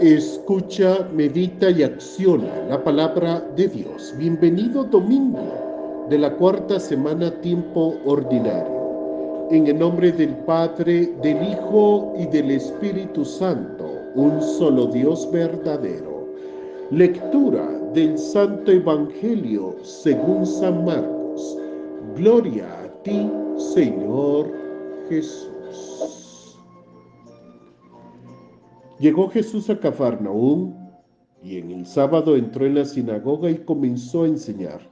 Escucha, medita y acciona la palabra de Dios. Bienvenido domingo de la cuarta semana tiempo ordinario. En el nombre del Padre, del Hijo y del Espíritu Santo, un solo Dios verdadero. Lectura del Santo Evangelio según San Marcos. Gloria a ti, Señor Jesús. Llegó Jesús a Cafarnaúm y en el sábado entró en la sinagoga y comenzó a enseñar.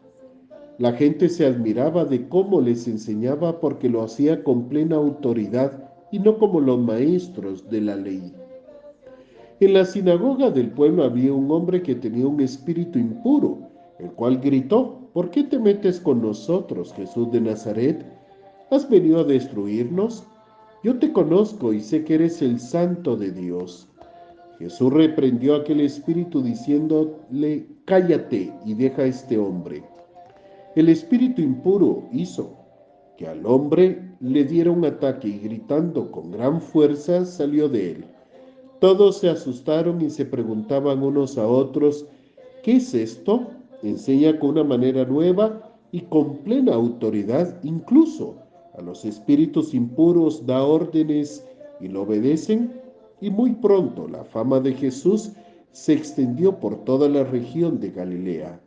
La gente se admiraba de cómo les enseñaba porque lo hacía con plena autoridad y no como los maestros de la ley. En la sinagoga del pueblo había un hombre que tenía un espíritu impuro, el cual gritó: ¿Por qué te metes con nosotros, Jesús de Nazaret? ¿Has venido a destruirnos? Yo te conozco y sé que eres el Santo de Dios. Jesús reprendió a aquel espíritu diciéndole: cállate y deja a este hombre. El espíritu impuro hizo que al hombre le diera un ataque y gritando con gran fuerza salió de él. Todos se asustaron y se preguntaban unos a otros: ¿qué es esto? Enseña con una manera nueva y con plena autoridad, incluso a los espíritus impuros da órdenes y lo obedecen. Y muy pronto la fama de Jesús se extendió por toda la región de Galilea.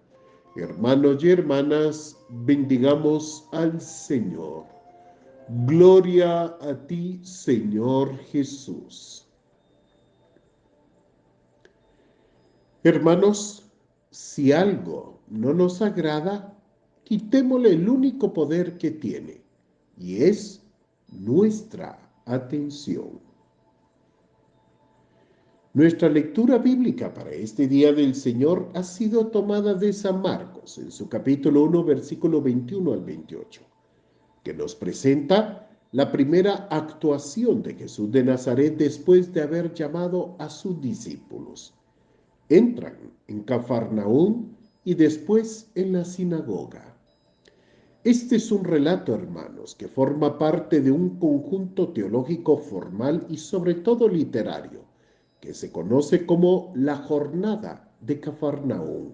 Hermanos y hermanas, bendigamos al Señor. Gloria a ti, Señor Jesús. Hermanos, si algo no nos agrada, quitémosle el único poder que tiene, y es nuestra atención. Nuestra lectura bíblica para este día del Señor ha sido tomada de San Marcos, en su capítulo 1, versículo 21 al 28, que nos presenta la primera actuación de Jesús de Nazaret después de haber llamado a sus discípulos. Entran en Cafarnaúm y después en la sinagoga. Este es un relato, hermanos, que forma parte de un conjunto teológico formal y sobre todo literario, que se conoce como la Jornada de Cafarnaúm.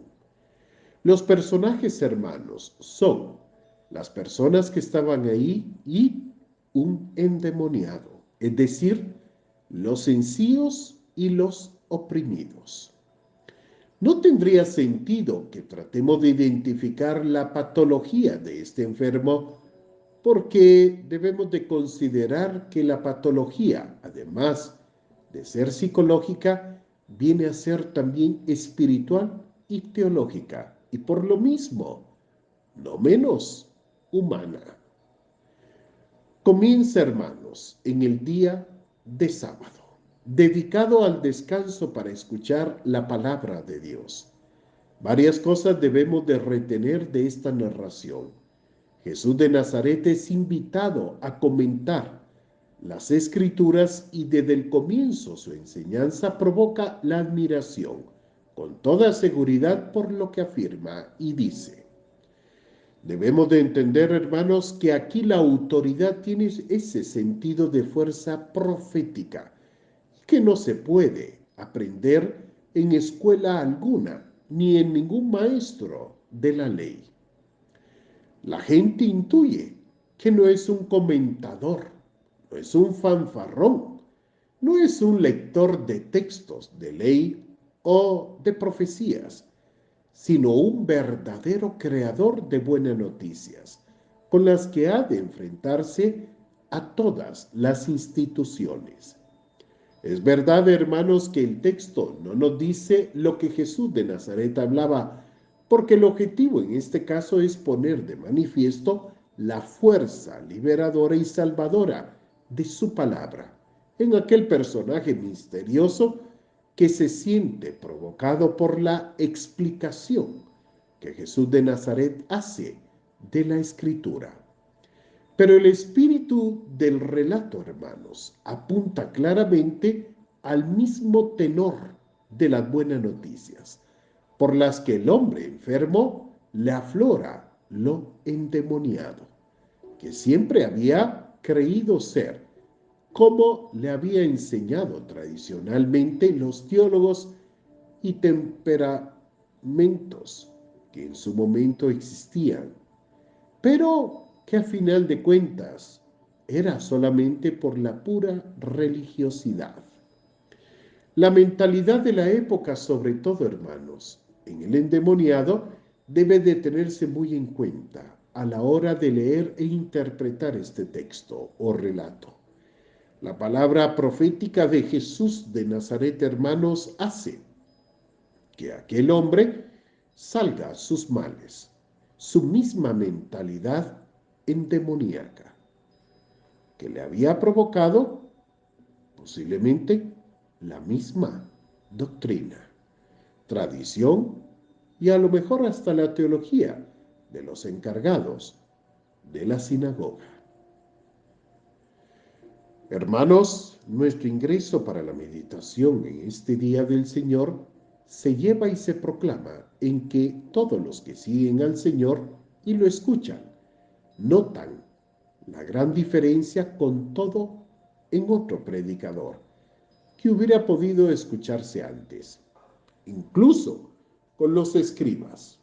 Los personajes, hermanos, son las personas que estaban ahí y un endemoniado, es decir, los sencillos y los oprimidos. No tendría sentido que tratemos de identificar la patología de este enfermo, porque debemos de considerar que la patología, además de ser psicológica, viene a ser también espiritual y teológica, y por lo mismo, no menos humana. Comienza, hermanos, en el día de sábado, dedicado al descanso para escuchar la palabra de Dios. Varias cosas debemos de retener de esta narración. Jesús de Nazaret es invitado a comentar las Escrituras y desde el comienzo su enseñanza provoca la admiración, con toda seguridad por lo que afirma y dice. Debemos de entender, hermanos, que aquí la autoridad tiene ese sentido de fuerza profética, que no se puede aprender en escuela alguna, ni en ningún maestro de la ley. La gente intuye que no es un comentador, no es un fanfarrón, no es un lector de textos de ley o de profecías, sino un verdadero creador de buenas noticias, con las que ha de enfrentarse a todas las instituciones. Es verdad, hermanos, que el texto no nos dice lo que Jesús de Nazaret hablaba, porque el objetivo en este caso es poner de manifiesto la fuerza liberadora y salvadora de su palabra en aquel personaje misterioso que se siente provocado por la explicación que Jesús de Nazaret hace de la Escritura. Pero el espíritu del relato, hermanos, apunta claramente al mismo tenor de las buenas noticias, por las que el hombre enfermo le aflora lo endemoniado, que siempre había creído ser como le había enseñado tradicionalmente los teólogos y temperamentos que en su momento existían, pero que a final de cuentas era solamente por la pura religiosidad. La mentalidad de la época, sobre todo, hermanos, en el endemoniado, debe de tenerse muy en cuenta a la hora de leer e interpretar este texto o relato. La palabra profética de Jesús de Nazaret, hermanos, hace que aquel hombre salga a sus males, su misma mentalidad endemoníaca, que le había provocado posiblemente la misma doctrina, tradición y a lo mejor hasta la teología de los encargados de la sinagoga. Hermanos, nuestro ingreso para la meditación en este día del Señor se lleva y se proclama en que todos los que siguen al Señor y lo escuchan, notan la gran diferencia con todo en otro predicador que hubiera podido escucharse antes, incluso con los escribas.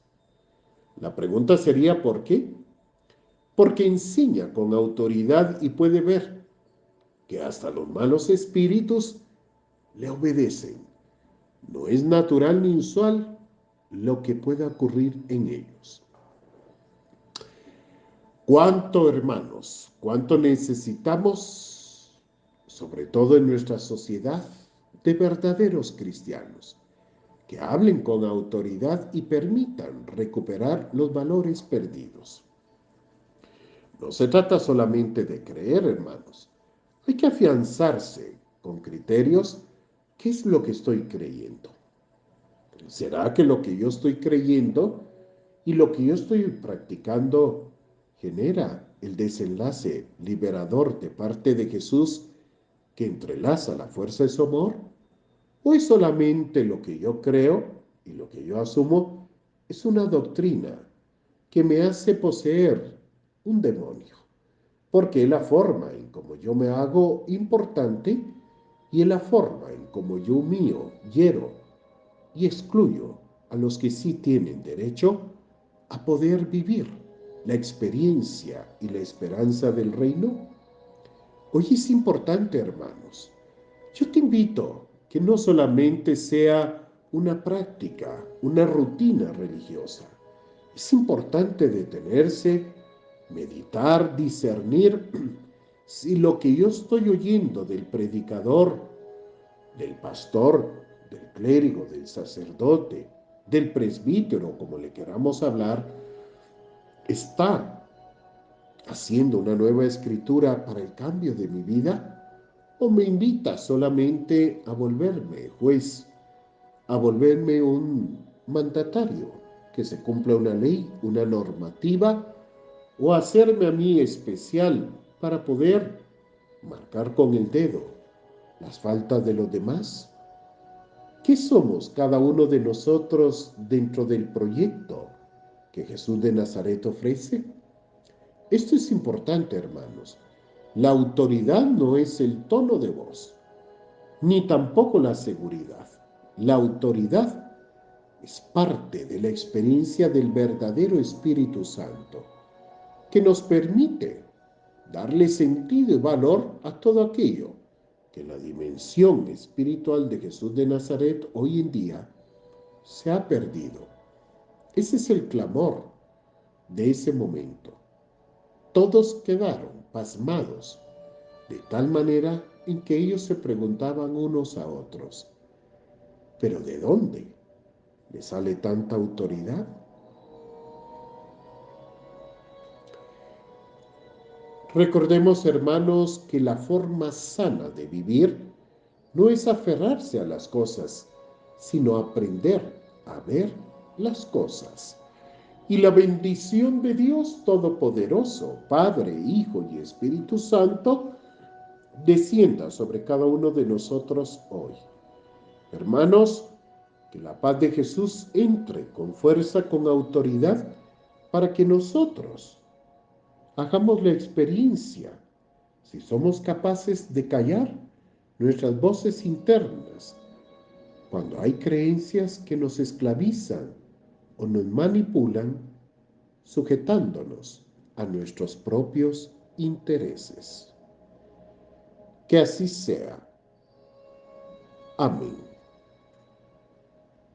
La pregunta sería ¿por qué? Porque enseña con autoridad y puede ver que hasta los malos espíritus le obedecen. No es natural ni usual lo que pueda ocurrir en ellos. ¿Cuánto, hermanos? ¿Cuánto necesitamos, sobre todo en nuestra sociedad, de verdaderos cristianos que hablen con autoridad y permitan recuperar los valores perdidos? No se trata solamente de creer, hermanos. Hay que afianzarse con criterios. ¿Qué es lo que estoy creyendo? ¿Será que lo que yo estoy creyendo y lo que yo estoy practicando genera el desenlace liberador de parte de Jesús que entrelaza la fuerza de su amor? ¿O es solamente lo que yo creo y lo que yo asumo es una doctrina que me hace poseer un demonio? Porque es la forma en como yo me hago importante y es la forma en como yo humillo, hiero y excluyo a los que sí tienen derecho a poder vivir la experiencia y la esperanza del reino. Hoy es importante, hermanos. Yo te invito que no solamente sea una práctica, una rutina religiosa. Es importante detenerse, meditar, discernir si lo que yo estoy oyendo del predicador, del pastor, del clérigo, del sacerdote, del presbítero, como le queramos hablar, está haciendo una nueva escritura para el cambio de mi vida, o me invita solamente a volverme juez, a volverme un mandatario, que se cumpla una ley, una normativa, o hacerme a mí especial para poder marcar con el dedo las faltas de los demás. ¿Qué somos cada uno de nosotros dentro del proyecto que Jesús de Nazaret ofrece? Esto es importante, hermanos. La autoridad no es el tono de voz, ni tampoco la seguridad. La autoridad es parte de la experiencia del verdadero Espíritu Santo, que nos permite darle sentido y valor a todo aquello que la dimensión espiritual de Jesús de Nazaret hoy en día se ha perdido. Ese es el clamor de ese momento. Todos quedaron pasmados, de tal manera en que ellos se preguntaban unos a otros, ¿pero de dónde le sale tanta autoridad? Recordemos, hermanos, que la forma sana de vivir no es aferrarse a las cosas, sino aprender a ver las cosas. Y la bendición de Dios Todopoderoso, Padre, Hijo y Espíritu Santo, descienda sobre cada uno de nosotros hoy. Hermanos, que la paz de Jesús entre con fuerza, con autoridad, para que nosotros hagamos la experiencia si somos capaces de callar nuestras voces internas cuando hay creencias que nos esclavizan o nos manipulan, sujetándonos a nuestros propios intereses. Que así sea. Amén.